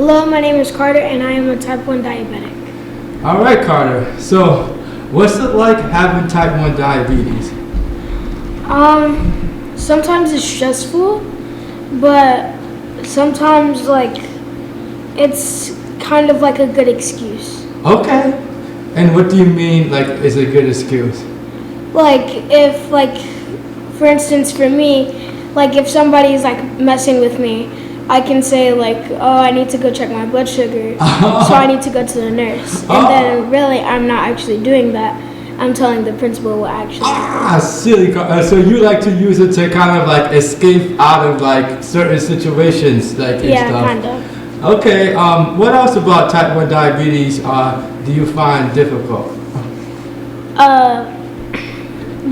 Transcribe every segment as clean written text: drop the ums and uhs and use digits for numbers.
Hello, my name is Carter, and I am a type 1 diabetic. All right, Carter. So, what's it like having type 1 diabetes? Sometimes it's stressful, but sometimes, it's kind of like a good excuse. Okay. And what do you mean, is a good excuse? For instance, for me, if somebody's, messing with me, I can say, I need to go check my blood sugar, so I need to go to the nurse. And then, really, I'm not actually doing that. I'm telling the principal what actually happened. Silly. So you like to use it to kind of, escape out of, certain situations, and Yeah, stuff? kind of. Okay, what else about type 1 diabetes do you find difficult?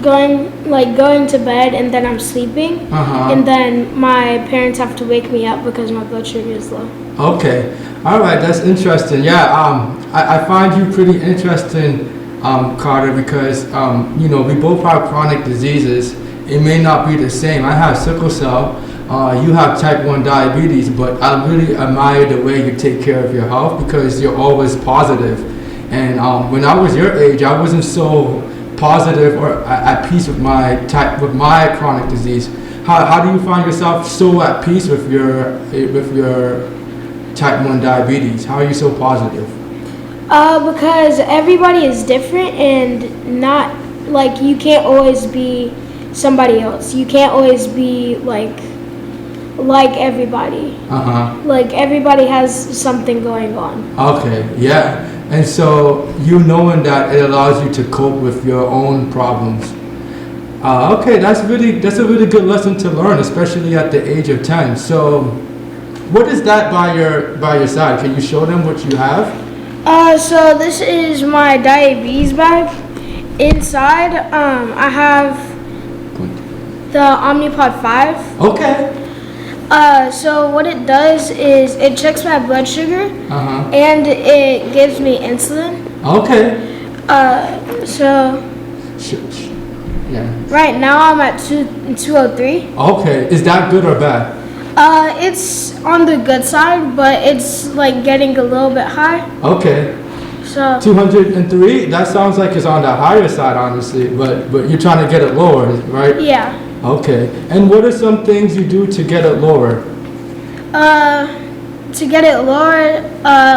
Going to bed and then I'm sleeping, and then my parents have to wake me up because my blood sugar is low. Okay, all right, that's interesting. Yeah, I find you pretty interesting, Carter, because we both have chronic diseases. It may not be the same. I have sickle cell. You have type 1 diabetes, but I really admire the way you take care of your health because you're always positive. And when I was your age, I wasn't so positive or at peace with my chronic disease. How do you find yourself so at peace with your type 1 diabetes? How are you so positive? Because everybody is different and not you can't always be somebody else. You can't always be like everybody. Everybody has something going on. Okay, yeah. And so you knowing that it allows you to cope with your own problems. Okay, that's a really good lesson to learn, especially at the age of 10. So what is that by your side? Can you show them what you have? So this is my diabetes bag. Inside, I have the Omnipod 5. Okay. So what it does is it checks my blood sugar and it gives me insulin. Okay. So yeah. Right now I'm at 203. Okay. Is that good or bad? It's on the good side, but it's getting a little bit high. Okay. So 203. That sounds like it's on the higher side, honestly. But you're trying to get it lower, right? Yeah. Okay. And what are some things you do to get it lower? To get it lower,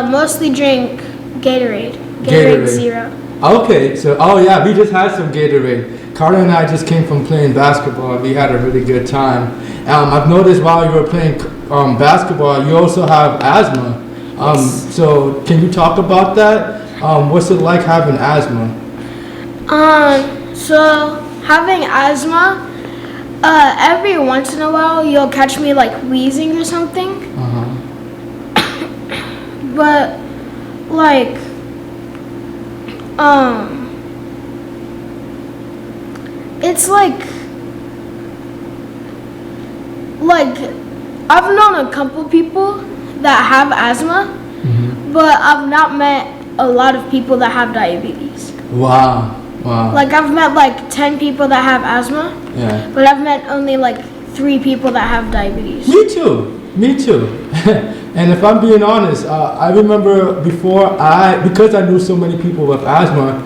mostly drink Gatorade. Gatorade Zero. Okay. So, yeah, we just had some Gatorade. Carter and I just came from playing basketball. We had a really good time. I've noticed while you were playing basketball, you also have asthma. Yes. So can you talk about that? What's it like having asthma? So having asthma, every once in a while you'll catch me wheezing or something. But it's I've known a couple people that have asthma, but I've not met a lot of people that have diabetes. Wow. I've met 10 people that have asthma, but I've met only 3 people that have diabetes. Me too. And if I'm being honest, I remember because I knew so many people with asthma,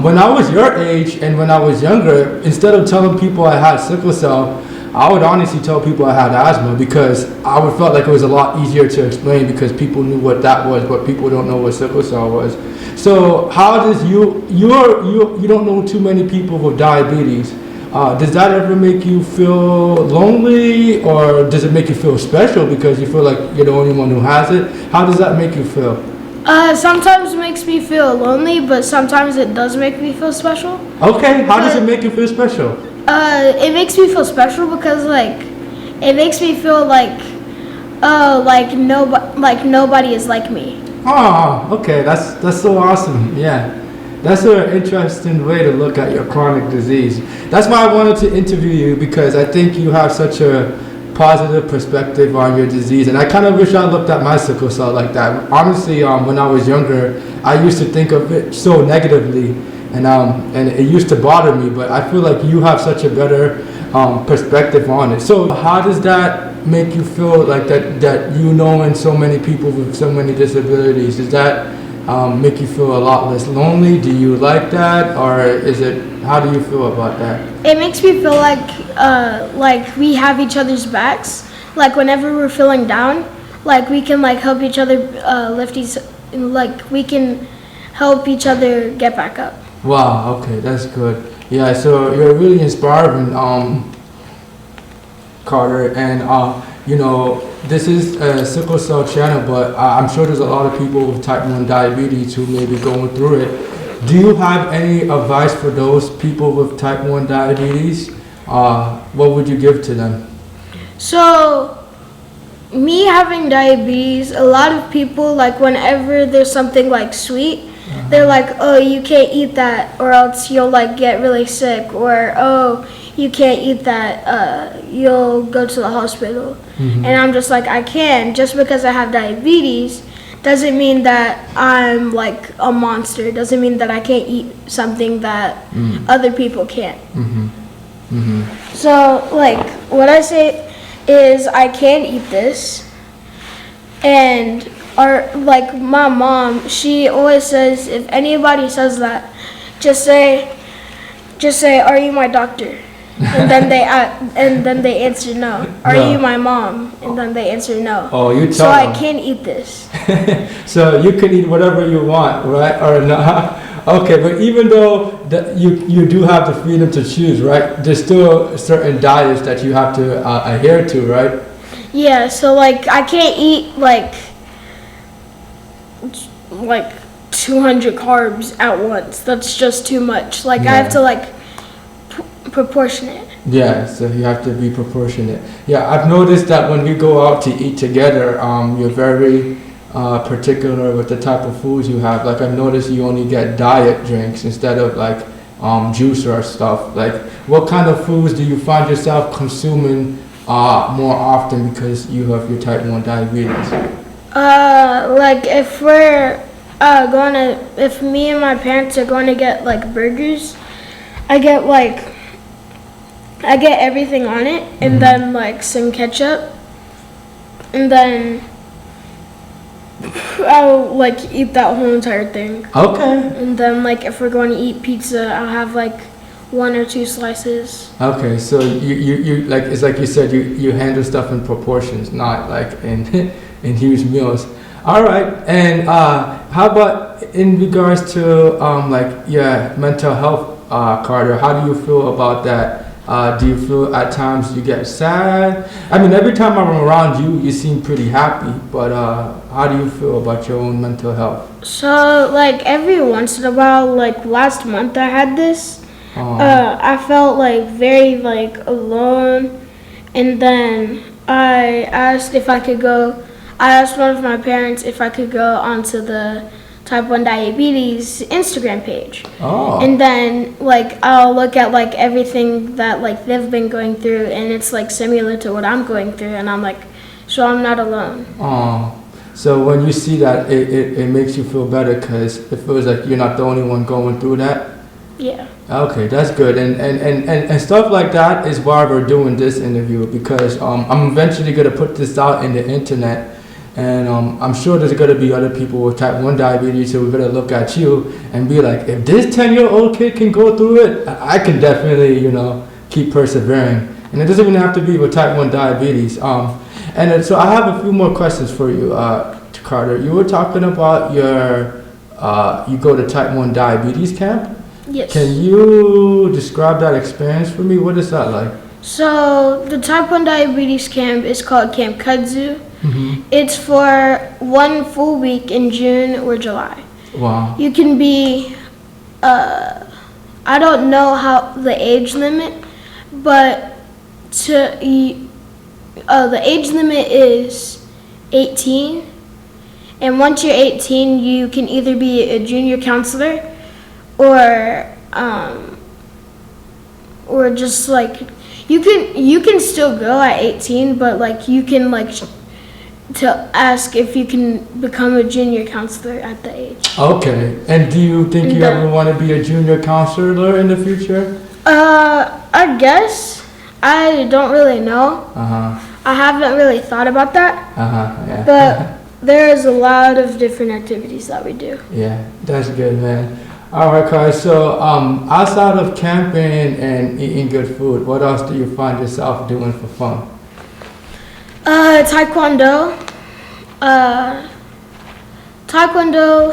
when I was your age and when I was younger, instead of telling people I had sickle cell, I would honestly tell people I had asthma because I would felt like it was a lot easier to explain because people knew what that was, but people don't know what sickle cell was. So how does you don't know too many people with diabetes. Does that ever make you feel lonely or does it make you feel special because you feel like you're the only one who has it? How does that make you feel? Sometimes it makes me feel lonely, but sometimes it does make me feel special. Okay, how does it make you feel special? It makes me feel special because it makes me feel nobody is like me. Oh, okay, that's so awesome. Yeah, that's an interesting way to look at your chronic disease. That's why I wanted to interview you because I think you have such a positive perspective on your disease, and I kind of wish I looked at my sickle cell like that. Honestly, when I was younger, I used to think of it so negatively. And it used to bother me, but I feel like you have such a better perspective on it. So how does that make you feel like that you knowing so many people with so many disabilities? Does that make you feel a lot less lonely? Do you like that, or is it? How do you feel about that? It makes me feel like we have each other's backs. Like whenever we're feeling down, like we can like help each other like we can help each other get back up. Wow. Okay, that's good. Yeah. So you're really inspiring, Carter, and this is a sickle cell channel, but I'm sure there's a lot of people with type 1 diabetes who may be going through it. Do you have any advice for those people with type 1 diabetes? What would you give to them? So, me having diabetes, a lot of people, like whenever there's something like sweet, they're like, oh, you can't eat that or else you'll like get really sick, or oh, you can't eat that, you'll go to the hospital. And I'm just like, I can. Just because I have diabetes doesn't mean that I'm like a monster. Doesn't mean that I can't eat something that other people can't. So like what I say is I can eat this, and like my mom, she always says if anybody says that, just say, are you my doctor? And then they answer no. Are you my mom? And then they answer no. Oh, you tell So them. I can eat this. So you can eat whatever you want, right? Or not? Okay, but even though you do have the freedom to choose, right? There's still certain diets that you have to adhere to, right? Yeah. So like I can't eat like 200 carbs at once. That's just too much. Like I have to like proportionate. Yeah, so you have to be proportionate. Yeah, I've noticed that when we go out to eat together, you're very particular with the type of foods you have. Like I've noticed you only get diet drinks instead of like juice or stuff. Like what kind of foods do you find yourself consuming more often because you have your type 1 diabetes? Like if we're if me and my parents are going to get like burgers, I get everything on it, and then like some ketchup, and then I'll like eat that whole entire thing. Okay. And then like if we're going to eat pizza, I'll have like 1 or 2 slices. Okay, so you like it's like you said you handle stuff in proportions, not like in in huge meals. All right, and how about in regards to like your mental health, Carter? How do you feel about that? Do you feel at times you get sad? I mean, every time I'm around you, you seem pretty happy. But how do you feel about your own mental health? So like every once in a while, like last month I had this. I felt like very like alone, and then I asked one of my parents if I could go onto the type 1 diabetes Instagram page. Oh. And then like I'll look at like everything that like they've been going through, and it's like similar to what I'm going through, and I'm like, so I'm not alone. Oh. So when you see that, it makes you feel better because it feels like you're not the only one going through that. Yeah. Okay, that's good, and stuff like that is why we're doing this interview, because I'm eventually gonna put this out in the internet, and I'm sure there's gonna be other people with type 1 diabetes who are gonna look at you and be like, if this 10-year-old kid can go through it, I can definitely keep persevering, and it doesn't even have to be with type 1 diabetes. And so I have a few more questions for you, Carter. You were talking about you go to type 1 diabetes camp. Yes. Can you describe that experience for me? What is that like? So the type 1 diabetes camp is called Camp Kudzu. It's for 1 full week in June or July. Wow. You can be, I don't know how the age limit, but the age limit is 18. And once you're 18, you can either be a junior counselor or just like you can still go at 18, but like you can like to ask if you can become a junior counselor at the age. Okay. And do you think you ever want to be a junior counselor in the future? I guess. I don't really know. I haven't really thought about that, Yeah. but there's a lot of different activities that we do. Yeah, that's good, man. All right, Kai. So, outside of camping and eating good food, what else do you find yourself doing for fun? Taekwondo,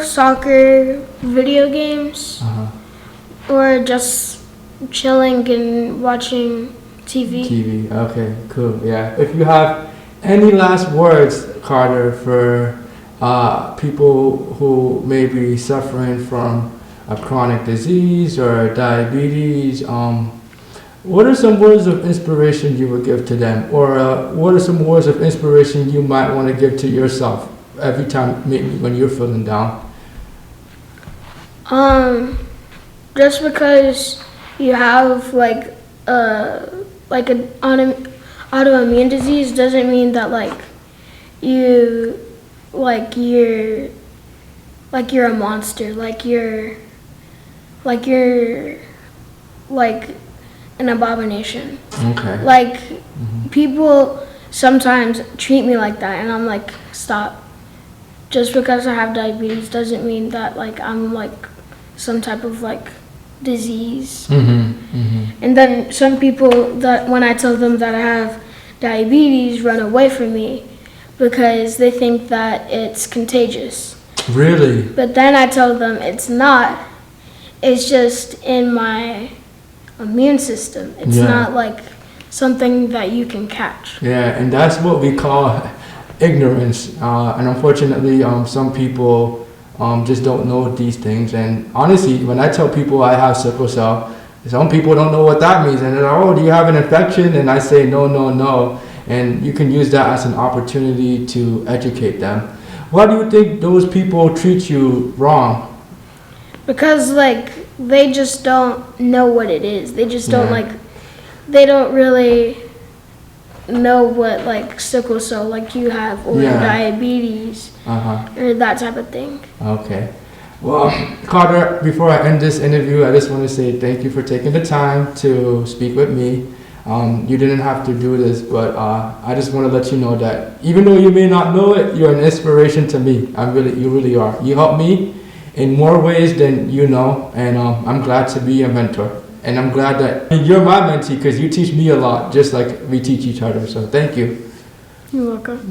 soccer, video games, or just chilling and watching TV. TV. Okay, cool. Yeah. If you have any last words, Carter, for people who may be suffering from a chronic disease or diabetes, what are some words of inspiration you would give to them? Or what are some words of inspiration you might want to give to yourself every time, maybe when you're feeling down? Just because you have like an autoimmune disease doesn't mean that you're a monster, like an abomination. Okay. Like people sometimes treat me like that, and I'm like, stop. Just because I have diabetes doesn't mean that I'm some type of disease. And then some people, that when I tell them that I have diabetes, run away from me because they think that it's contagious. Really? But then I tell them it's not. It's just in my immune system. It's not something that you can catch. Yeah, and that's what we call ignorance. And unfortunately, some people just don't know these things. And honestly, when I tell people I have sickle cell, some people don't know what that means. And they're like, oh, do you have an infection? And I say, no. And you can use that as an opportunity to educate them. Why do you think those people treat you wrong? Because they just don't know what it is. They just don't they don't really know what sickle cell you have, or diabetes, or that type of thing. Okay. Well, Carter, before I end this interview, I just want to say thank you for taking the time to speak with me. You didn't have to do this, but I just want to let you know that even though you may not know it, you're an inspiration to me. You really are. You help me in more ways than you know, and I'm glad to be a mentor. And I'm glad that you're my mentee because you teach me a lot, just like we teach each other. So thank you. You're welcome.